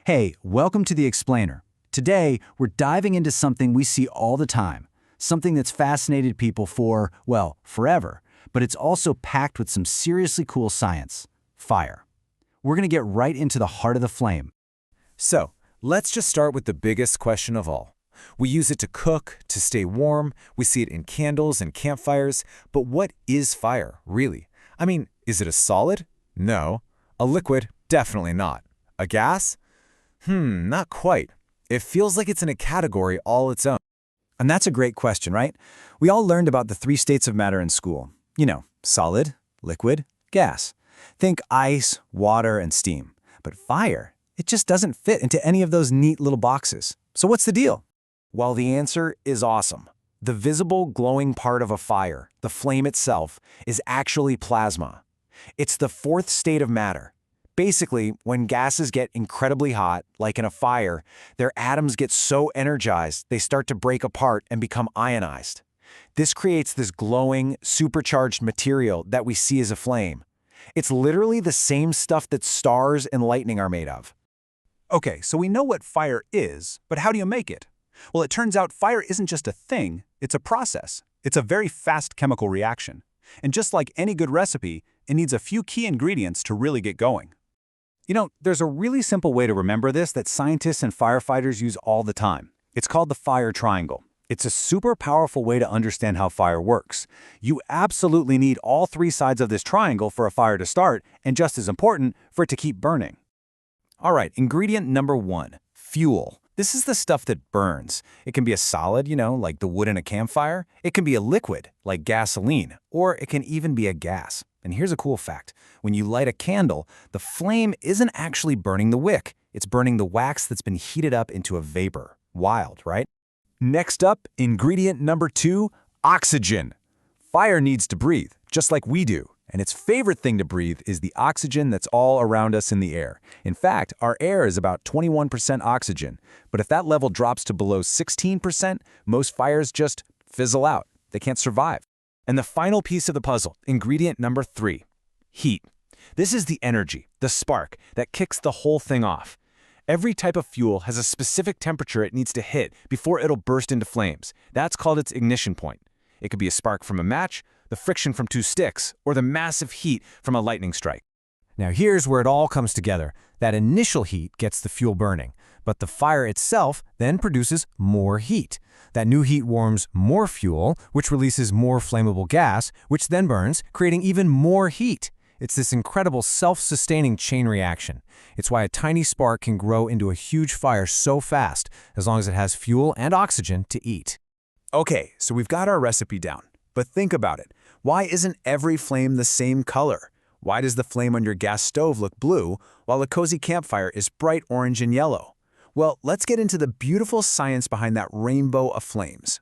Hey, welcome to The Explainer. Today, we're diving into something we see all the time, something that's fascinated people for, well, forever, but it's also packed with some seriously cool science: fire. We're going to get right into the heart of the flame. So, let's just start with the biggest question of all. We use it to cook, to stay warm, we see it in candles and campfires, but what is fire, really? I mean, is it a solid? No. A liquid? Definitely not. A gas? Not quite. It feels like it's in a category all its own. And that's a great question, right? We all learned about the three states of matter in school. You know, solid, liquid, gas. Think ice, water, and steam. But fire, it just doesn't fit into any of those neat little boxes. So what's the deal? Well, the answer is awesome. The visible, glowing part of a fire, the flame itself, is actually plasma. It's the fourth state of matter. Basically, when gases get incredibly hot, like in a fire, their atoms get so energized they start to break apart and become ionized. This creates this glowing, supercharged material that we see as a flame. It's literally the same stuff that stars and lightning are made of. Okay, so we know what fire is, but how do you make it? Well, it turns out fire isn't just a thing, it's a process. It's a very fast chemical reaction. And just like any good recipe, it needs a few key ingredients to really get going. You know, there's a really simple way to remember this that scientists and firefighters use all the time. It's called the fire triangle. It's a super powerful way to understand how fire works. You absolutely need all three sides of this triangle for a fire to start, and just as important, for it to keep burning. All right, ingredient number 1, fuel. This is the stuff that burns. It can be a solid, like the wood in a campfire. It can be a liquid, like gasoline, or it can even be a gas. And here's a cool fact. When you light a candle, the flame isn't actually burning the wick. It's burning the wax that's been heated up into a vapor. Wild, right? Next up, ingredient number 2, oxygen. Fire needs to breathe, just like we do. And its favorite thing to breathe is the oxygen that's all around us in the air. In fact, our air is about 21% oxygen. But if that level drops to below 16%, most fires just fizzle out. They can't survive. And the final piece of the puzzle, ingredient number 3, heat. This is the energy, the spark, that kicks the whole thing off. Every type of fuel has a specific temperature it needs to hit before it'll burst into flames. That's called its ignition point. It could be a spark from a match, the friction from 2 sticks, or the massive heat from a lightning strike. Now here's where it all comes together. That initial heat gets the fuel burning, but the fire itself then produces more heat. That new heat warms more fuel, which releases more flammable gas, which then burns, creating even more heat. It's this incredible self-sustaining chain reaction. It's why a tiny spark can grow into a huge fire so fast, as long as it has fuel and oxygen to eat. Okay, so we've got our recipe down. But think about it. Why isn't every flame the same color? Why does the flame on your gas stove look blue, while a cozy campfire is bright orange and yellow? Well, let's get into the beautiful science behind that rainbow of flames.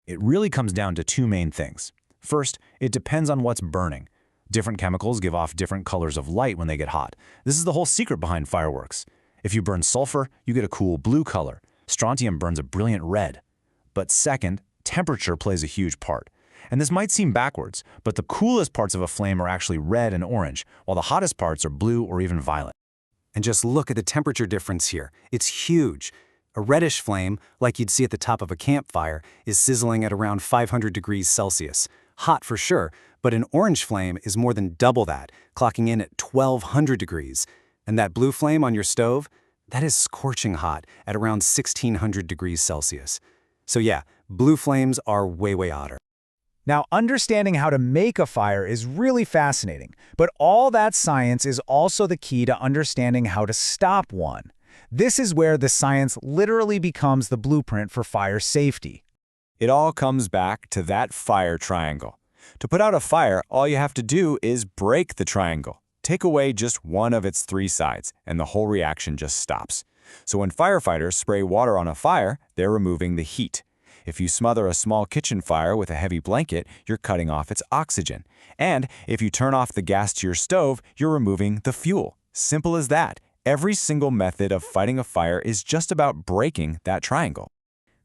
It really comes down to 2 main things. First, it depends on what's burning. Different chemicals give off different colors of light when they get hot. This is the whole secret behind fireworks. If you burn sulfur, you get a cool blue color. Strontium burns a brilliant red. But second, temperature plays a huge part. And this might seem backwards, but the coolest parts of a flame are actually red and orange, while the hottest parts are blue or even violet. And just look at the temperature difference here. It's huge. A reddish flame, like you'd see at the top of a campfire, is sizzling at around 500 degrees Celsius. Hot for sure, but an orange flame is more than double that, clocking in at 1200 degrees. And that blue flame on your stove, that is scorching hot at around 1600 degrees Celsius. So yeah, blue flames are way, way hotter. Now, understanding how to make a fire is really fascinating, but all that science is also the key to understanding how to stop one. This is where the science literally becomes the blueprint for fire safety. It all comes back to that fire triangle. To put out a fire, all you have to do is break the triangle. Take away just one of its 3 sides, and the whole reaction just stops. So when firefighters spray water on a fire, they're removing the heat. If you smother a small kitchen fire with a heavy blanket, you're cutting off its oxygen. And if you turn off the gas to your stove, you're removing the fuel. Simple as that. Every single method of fighting a fire is just about breaking that triangle.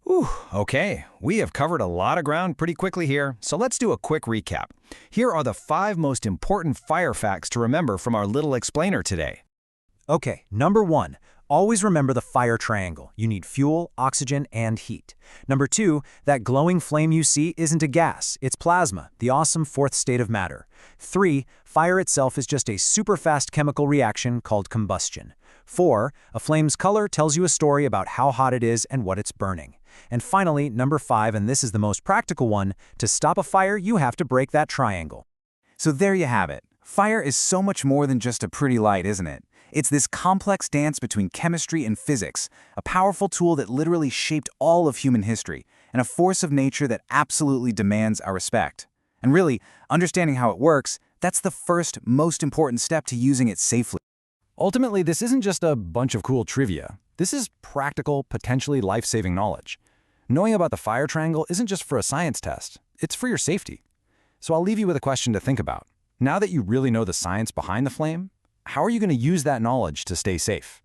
Whew, okay, we have covered a lot of ground pretty quickly here, so let's do a quick recap. Here are the 5 most important fire facts to remember from our little explainer today. Okay, number 1, Always remember the fire triangle. You need fuel, oxygen, and heat. Number 2, that glowing flame you see isn't a gas, it's plasma, the awesome fourth state of matter. 3, fire itself is just a super fast chemical reaction called combustion. 4, a flame's color tells you a story about how hot it is and what it's burning. And finally, number 5, and this is the most practical one, to stop a fire, you have to break that triangle. So there you have it. Fire is so much more than just a pretty light, isn't it? It's this complex dance between chemistry and physics, a powerful tool that literally shaped all of human history, and a force of nature that absolutely demands our respect. And really, understanding how it works, that's the first, most important step to using it safely. Ultimately, this isn't just a bunch of cool trivia. This is practical, potentially life-saving knowledge. Knowing about the fire triangle isn't just for a science test, it's for your safety. So I'll leave you with a question to think about. Now that you really know the science behind the flame, how are you going to use that knowledge to stay safe?